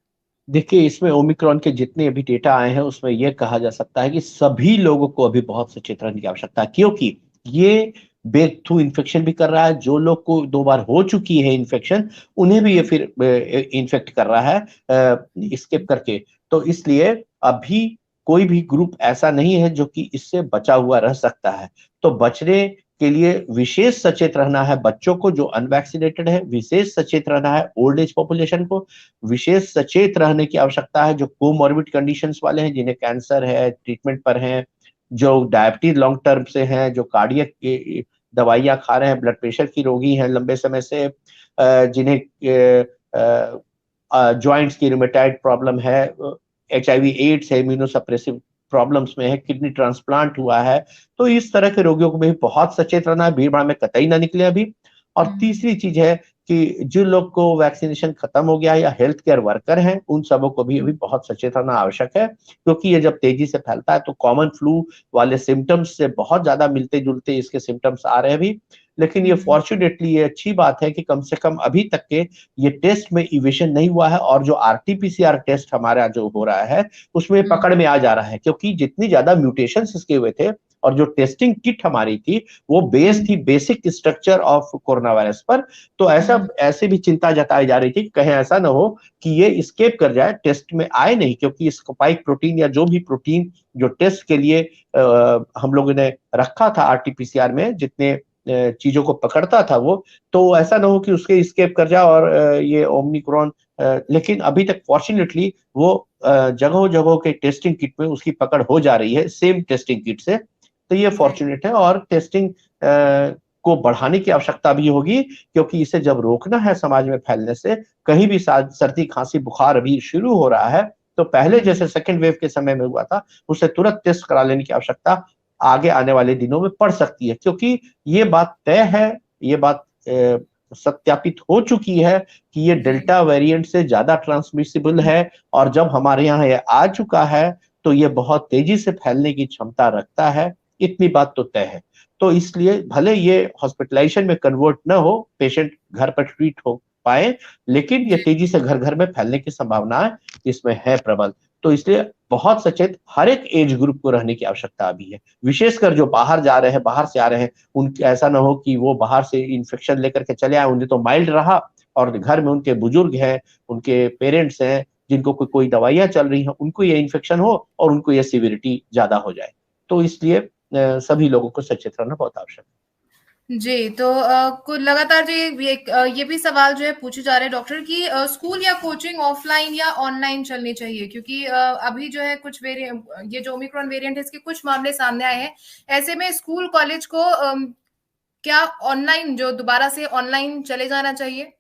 देखिए, इसमें ओमिक्रॉन के जितने अभी डेटा आए हैं, उसमें यह कहा जा सकता है कि सभी लोगों को अभी बहुत सचेत रहने की आवश्यकता है, क्योंकि ये ब्रेक थ्रू इन्फेक्शन भी कर रहा है। जो लोग को 2 बार हो चुकी है इन्फेक्शन, उन्हें भी ये हम्म, फिर इन्फेक्ट कर रहा है स्किप करके। तो इसलिए अभी कोई भी ग्रुप ऐसा नहीं है जो कि इससे बचा हुआ रह सकता है। तो बचने के लिए विशेष सचेत रहना है बच्चों को जो अनवैक्सीनेटेड है, विशेष सचेत रहना है ओल्ड एज पॉपुलेशन को, विशेष सचेत रहने की आवश्यकता है जो कोमॉर्बिड कंडीशंस वाले हैं, जिन्हें कैंसर है, ट्रीटमेंट पर हैं, जो डायबिटीज लॉन्ग टर्म से हैं, जो कार्डियक दवाइयां खा रहे हैं, ब्लड प्रेशर की रोगी हैं लंबे समय से, जिन्हें जॉइंट्स की रूमेटाइड प्रॉब्लम है, HIV एड्स है, इम्यूनोसप्रेसिव प्रॉब्लम्स में है, किडनी ट्रांसप्लांट हुआ है। तो इस तरह के रोगियों को भी बहुत सचेत रहना है, भीड़ भाड़ में कतई ना निकले अभी। और तीसरी चीज है कि जो लोग को वैक्सीनेशन खत्म हो गया या हेल्थ केयर वर्कर हैं, उन सबों को भी अभी बहुत सचेत रहना आवश्यक है, क्योंकि ये जब तेजी से फैलता है तो कॉमन फ्लू वाले सिम्टम्स से बहुत ज्यादा मिलते जुलते इसके सिम्टम्स आ रहे हैं अभी। लेकिन ये फॉर्चुनेटली ये अच्छी बात है कि कम से कम अभी तक के ये टेस्ट में इवेशन नहीं हुआ है, और जो RT-PCR टेस्ट हमारा जो हो रहा है उसमें पकड़ में आ जा रहा है, क्योंकि जितनी ज्यादा म्यूटेशंस इसके हुए थे और जो टेस्टिंग किट हमारी थी वो बेस थी basic structure of corona virus पर। तो ऐसे भी चिंता जताई जा रही थी कि कहीं ऐसा ना हो कि ये स्केप कर जाए, टेस्ट में आए नहीं, क्योंकि स्पाइक प्रोटीन या जो भी प्रोटीन जो टेस्ट के लिए हम लोगों ने रखा था RT-PCR में, जितने चीजों को पकड़ता था वो, तो ऐसा ना हो कि उसके स्केप कर जाए और ये ओमिक्रॉन। लेकिन अभी तक फॉर्चुनेटली वो जगहों जगहों के टेस्टिंग किट में उसकी पकड़ हो जा रही है, सेम टेस्टिंग किट से। तो ये फॉर्चुनेट है, और टेस्टिंग को बढ़ाने की आवश्यकता भी होगी, क्योंकि इसे जब रोकना है समाज में फैलने से, कहीं भी सर्दी खांसी बुखार अभी शुरू हो रहा है तो पहले जैसे सेकेंड वेव के समय में हुआ था उसे तुरंत टेस्ट करा लेने की आवश्यकता आगे आने वाले दिनों में पड़ सकती है, क्योंकि ये बात तय है, ये बात सत्यापित हो चुकी है कि ये डेल्टा वेरिएंट से ज्यादा ट्रांसमिसिबल है, और जब हमारे यहाँ ये आ चुका है तो ये बहुत तेजी से फैलने की क्षमता रखता है, इतनी बात तो तय है। तो इसलिए भले ये हॉस्पिटलाइजेशन में कन्वर्ट न हो, पेशेंट घर पर ट्रीट हो पाए, लेकिन ये तेजी से घर घर में फैलने की संभावना इसमें है प्रबल। तो इसलिए बहुत सचेत हर एक एज ग्रुप को रहने की आवश्यकता अभी है, विशेषकर जो बाहर जा रहे हैं, बाहर से आ रहे हैं, उनके ऐसा ना हो कि वो बाहर से इन्फेक्शन लेकर के चले आए, उन्हें तो माइल्ड रहा और घर में उनके बुजुर्ग हैं, उनके पेरेंट्स हैं, जिनको कोई दवाइयां चल रही हैं, उनको ये इन्फेक्शन हो और उनको ये सीवियरिटी ज्यादा हो जाए। तो इसलिए सभी लोगों को सचेत रहना बहुत आवश्यक है। जी, तो कुल लगातार जो ये भी सवाल जो है पूछे जा रहे हैं डॉक्टर कि स्कूल या कोचिंग ऑफलाइन या ऑनलाइन चलनी चाहिए, क्योंकि अभी जो है कुछ ये जो ओमिक्रॉन वेरिएंट है इसके कुछ मामले सामने आए हैं। ऐसे में स्कूल कॉलेज को क्या ऑनलाइन जो दोबारा से ऑनलाइन चले जाना चाहिए?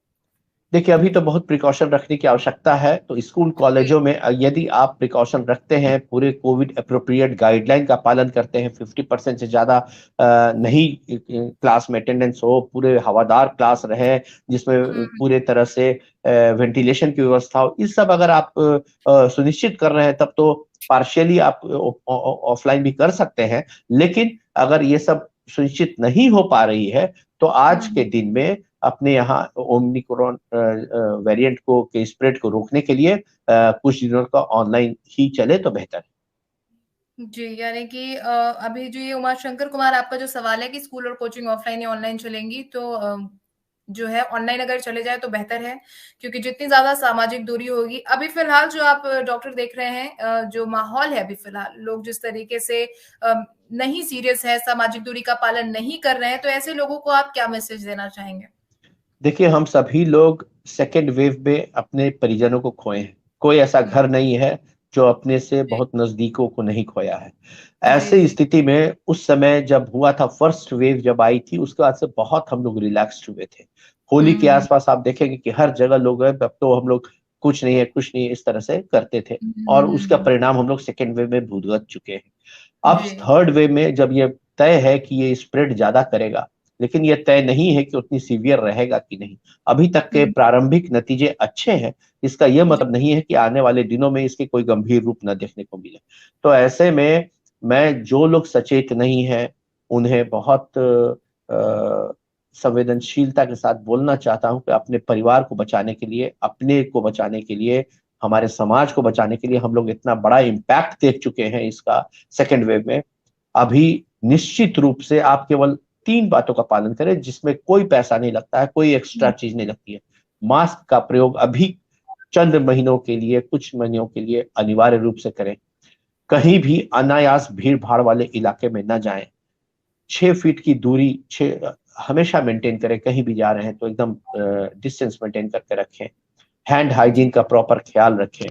देखिए, अभी तो बहुत प्रिकॉशन रखने की आवश्यकता है। तो स्कूल कॉलेजों में यदि आप प्रिकॉशन रखते हैं, पूरे कोविड अप्रोप्रिएट गाइडलाइन का पालन करते हैं, 50% से ज्यादा नहीं क्लास में अटेंडेंस हो, पूरे हवादार क्लास रहे जिसमें पूरे तरह से वेंटिलेशन की व्यवस्था हो, इस सब अगर आप सुनिश्चित कर रहे हैं तब तो पार्शियली आप ऑफलाइन भी कर सकते हैं। लेकिन अगर ये सब सुनिश्चित नहीं हो पा रही है तो आज के दिन में अपने यहाँ ओमिक्रॉन वेरिएंट को के स्प्रेड को रोकने के लिए कुछ दिनों का ऑनलाइन ही चले तो बेहतर है। जी, यानी कि अभी जो ये उमाशंकर कुमार आपका जो सवाल है कि स्कूल और कोचिंग ऑफलाइन या ऑनलाइन चलेंगी, तो जो है ऑनलाइन अगर चले जाए तो बेहतर है, क्योंकि जितनी ज्यादा सामाजिक दूरी होगी, अभी फिलहाल जो आप डॉक्टर देख रहे हैं जो माहौल है अभी फिलहाल, लोग जिस तरीके से नहीं सीरियस है, सामाजिक दूरी का पालन नहीं कर रहे हैं, तो ऐसे लोगों को आप क्या मैसेज देना चाहेंगे? देखिए, हम सभी लोग सेकेंड वेव में अपने परिजनों को खोए हैं, कोई ऐसा घर नहीं है जो अपने से बहुत नजदीकों को नहीं खोया है। ऐसे स्थिति में उस समय जब हुआ था फर्स्ट वेव जब आई थी, उसके बाद से बहुत हम लोग रिलैक्स्ड हुए थे। होली के आसपास आप देखेंगे कि हर जगह लोग हैं, अब तो हम लोग कुछ नहीं है कुछ नहीं है इस तरह से करते थे, और उसका परिणाम हम लोग सेकेंड वेव में भुगत चुके हैं। अब थर्ड वेव में जब ये तय है कि ये स्प्रेड ज्यादा करेगा, लेकिन यह तय नहीं है कि उतनी सीवियर रहेगा कि नहीं। अभी तक के प्रारंभिक नतीजे अच्छे हैं, इसका यह मतलब नहीं है कि आने वाले दिनों में इसके कोई गंभीर रूप न देखने को मिले। तो ऐसे में मैं जो लोग सचेत नहीं हैं उन्हें बहुत संवेदनशीलता के साथ बोलना चाहता हूं कि अपने परिवार को बचाने के लिए, अपने को बचाने के लिए, हमारे समाज को बचाने के लिए हम लोग इतना बड़ा इम्पैक्ट देख चुके हैं इसका सेकेंड वेव में। अभी निश्चित रूप से आप केवल 3 बातों का पालन करें जिसमें कोई पैसा नहीं लगता है, कोई एक्स्ट्रा चीज नहीं लगती है। मास्क का प्रयोग अभी चंद महीनों के लिए, कुछ महीनों के लिए अनिवार्य रूप से करें। कहीं भी अनायास भीड़ भाड़ वाले इलाके में न जाएं। 6 फीट की दूरी छः हमेशा मेंटेन करें, कहीं भी जा रहे हैं तो एकदम डिस्टेंस मेंटेन करके रखें। हैंड हाइजीन जी का प्रॉपर ख्याल रखें।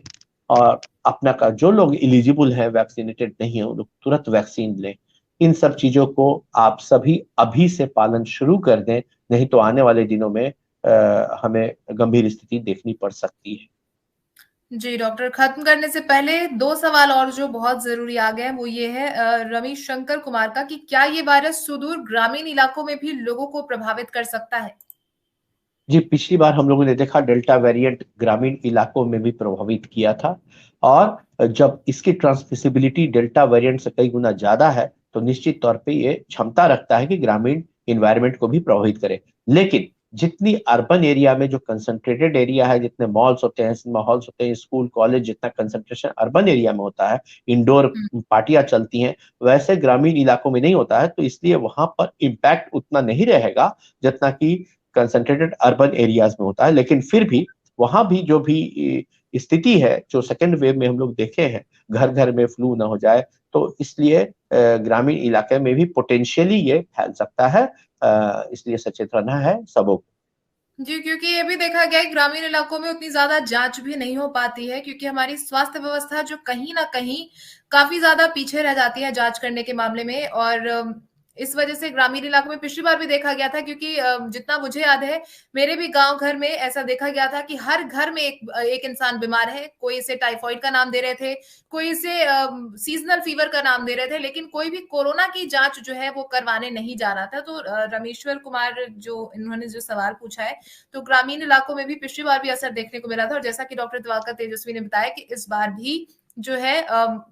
और अपना का जो लोग एलिजिबल है, वैक्सीनेटेड नहीं है, वो लोग तुरंत वैक्सीन लें। इन सब चीजों को आप सभी अभी से पालन शुरू कर दें, नहीं तो आने वाले दिनों में हमें गंभीर स्थिति देखनी पड़ सकती है। जी डॉक्टर, खत्म करने से पहले दो सवाल और जो बहुत जरूरी आ गए हैं वो ये है रमेश शंकर कुमार का कि क्या ये वायरस सुदूर ग्रामीण इलाकों में भी लोगों को प्रभावित कर सकता है? जी, पिछली बार हम लोगों ने देखा डेल्टा वेरिएंट ग्रामीण इलाकों में भी प्रभावित किया था। और जब इसकी ट्रांसमिसिबिलिटी डेल्टा वेरिएंट से कई गुना ज्यादा है, तो निश्चित तौर पे ये क्षमता रखता है कि ग्रामीण इन्वायरमेंट को भी प्रभावित करे। लेकिन जितनी अर्बन एरिया में जो कंसंट्रेटेड एरिया है, जितने मॉल्स होते हैं, सिनेमा हॉल्स होते हैं, स्कूल कॉलेज, जितना कंसंट्रेशन अर्बन एरिया में होता है, इंडोर हम्म, पार्टियां चलती हैं, वैसे ग्रामीण इलाकों में नहीं होता है। तो इसलिए वहां पर इम्पैक्ट उतना नहीं रहेगा जितना कि कंसंट्रेटेड अर्बन एरियाज में होता है। लेकिन फिर भी वहां भी जो भी स्थिति है, जो सेकेंड वेव में हम लोग देखे हैं, घर घर में फ्लू ना हो जाए, तो इसलिए ग्रामीण इलाके में भी पोटेंशियली ये फैल सकता है। इसलिए सचेत रहना है सबों को। जी, क्योंकि ये भी देखा गया है ग्रामीण इलाकों में उतनी ज्यादा जांच भी नहीं हो पाती है, क्योंकि हमारी स्वास्थ्य व्यवस्था जो कहीं ना कहीं काफी ज्यादा पीछे रह जाती है जांच करने के मामले में। और इस वजह से ग्रामीण इलाकों में पिछली बार भी देखा गया था, क्योंकि जितना मुझे याद है मेरे भी गांव घर में ऐसा देखा गया था कि हर घर में एक एक इंसान बीमार है। कोई इसे टाइफाइड का नाम दे रहे थे, कोई इसे सीजनल फीवर का नाम दे रहे थे, लेकिन कोई भी कोरोना की जांच जो है वो करवाने नहीं जा रहा था। तो रमेश्वर कुमार जो इन्होंने जो सवाल पूछा है, तो ग्रामीण इलाकों में भी पिछली बार भी असर देखने को मिला था। और जैसा कि डॉक्टर दिवाकर तेजस्वी ने बताया कि इस बार भी जो है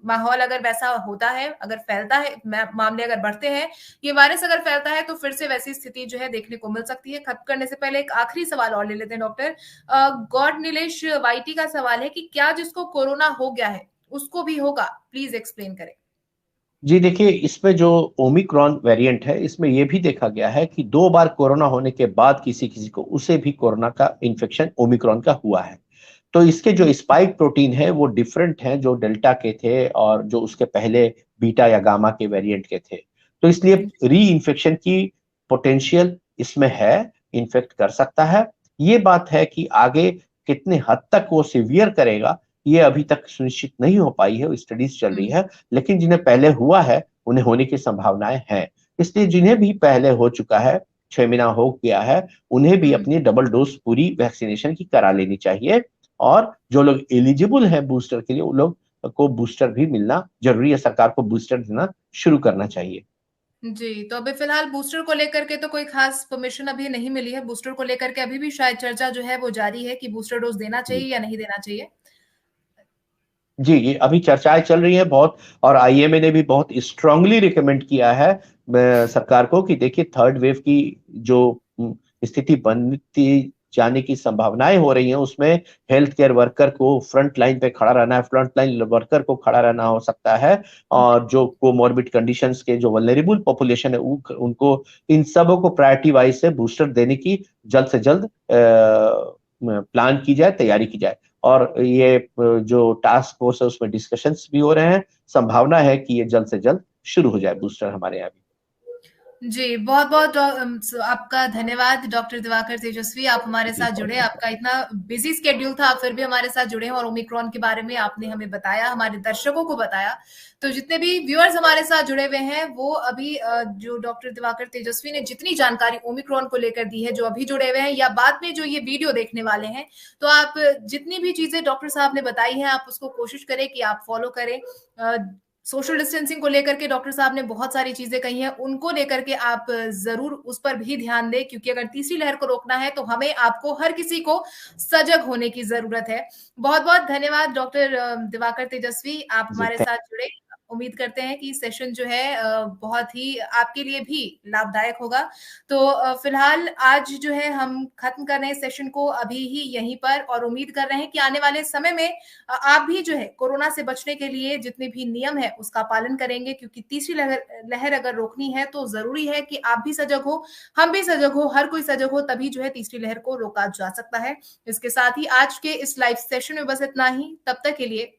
माहौल अगर वैसा होता है, अगर फैलता है, मामले अगर बढ़ते हैं, ये वायरस अगर फैलता है, तो फिर से वैसी स्थिति जो है देखने को मिल सकती है। खत्म करने से पहले एक आखिरी सवाल और ले लेते हैं डॉक्टर। गॉड नीलेश वाईटी का सवाल है कि क्या जिसको कोरोना हो गया है उसको भी होगा? प्लीज एक्सप्लेन करें। जी देखिए, इसमें जो ओमिक्रॉन वेरिएंट है, इसमें यह भी देखा गया है कि 2 बार कोरोना होने के बाद किसी किसी को उसे भी कोरोना का इन्फेक्शन ओमिक्रॉन का हुआ है। तो इसके जो स्पाइक प्रोटीन है वो डिफरेंट हैं जो डेल्टा के थे और जो उसके पहले बीटा या गामा के वेरिएंट के थे। तो इसलिए री इन्फेक्शन की पोटेंशियल इसमें है, इन्फेक्ट कर सकता है। ये बात है कि आगे कितने हद तक वो सिवियर करेगा, ये अभी तक सुनिश्चित नहीं हो पाई है, स्टडीज चल रही है। लेकिन जिन्हें पहले हुआ है उन्हें होने की संभावनाएं हैं। इसलिए जिन्हें भी पहले हो चुका है, 6 महीना हो गया है, उन्हें भी अपनी डबल डोज पूरी वैक्सीनेशन की करा लेनी चाहिए। और जो लोग एलिजिबल हैं बूस्टर के लिए, उन लोग को बूस्टर भी मिलना जरूरी है। सरकार को बूस्टर देना शुरू करना चाहिए। जी, तो अभी फिलहाल बूस्टर को लेकर के तो कोई खास परमिशन अभी नहीं मिली है। बूस्टर को लेकर के अभी भी शायद चर्चा जो है वो जारी है कि बूस्टर डोज देना जी चाहिए या नहीं देना चाहिए। जी, ये अभी चर्चाएं चल रही है बहुत। और आईएमए ने भी बहुत स्ट्रांगली रिकमेंड किया है सरकार को कि देखिए, थर्ड वेव की जो स्थिति बनती जाने की संभावनाएं हो रही हैं, उसमें हेल्थ केयर वर्कर को फ्रंट लाइन पे खड़ा रहना है, फ्रंट लाइन वर्कर को खड़ा रहना हो सकता है। और जो कोमॉर्बिड कंडीशंस के जो वल्नरेबल पॉपुलेशन है, उनको इन सबों को प्रायोरिटी वाइज से बूस्टर देने की जल्द से जल्द प्लान की जाए, तैयारी की जाए। और ये जो टास्क फोर्स है उसमें डिस्कशंस भी हो रहे हैं। संभावना है कि ये जल्द से जल्द शुरू हो जाए बूस्टर हमारे यहाँ भी। जी, बहुत-बहुत आपका धन्यवाद डॉक्टर दिवाकर तेजस्वी, आप हमारे जी साथ बहुत जुड़े। धन्यवाद। आपका इतना बिज़ी शेड्यूल था, आप फिर भी हमारे साथ जुड़े हैं और ओमिक्रॉन के बारे में आपने हमें बताया, हमारे दर्शकों को बताया। तो जितने भी व्यूअर्स हमारे साथ जुड़े हुए हैं, वो अभी जो डॉक्टर दिवाकर तेजस्वी ने जितनी जानकारी ओमिक्रॉन को लेकर दी है, जो अभी जुड़े हुए हैं या बाद में जो ये वीडियो देखने वाले हैं, तो आप जितनी भी चीज़ें डॉक्टर साहब ने बताई हैं, आप उसको कोशिश करें कि आप फॉलो करें। सोशल डिस्टेंसिंग को लेकर के डॉक्टर साहब ने बहुत सारी चीजें कही हैं, उनको लेकर के आप जरूर उस पर भी ध्यान दें, क्योंकि अगर तीसरी लहर को रोकना है तो हमें, आपको, हर किसी को सजग होने की जरूरत है। बहुत बहुत धन्यवाद डॉक्टर दिवाकर तेजस्वी, आप जी हमारे साथ जुड़े। उम्मीद करते हैं कि सेशन जो है बहुत ही आपके लिए भी लाभदायक होगा। तो फिलहाल आज जो है हम खत्म कर रहे हैं सेशन को अभी ही यहीं पर, और उम्मीद कर रहे हैं कि आने वाले समय में आप भी जो है कोरोना से बचने के लिए जितने भी नियम है उसका पालन करेंगे, क्योंकि तीसरी लहर लहर अगर रोकनी है तो जरूरी है कि आप भी सजग हो, हम भी सजग हो, हर कोई सजग हो, तभी जो है तीसरी लहर को रोका जा सकता है। इसके साथ ही आज के इस लाइव सेशन में बस इतना ही। तब तक के लिए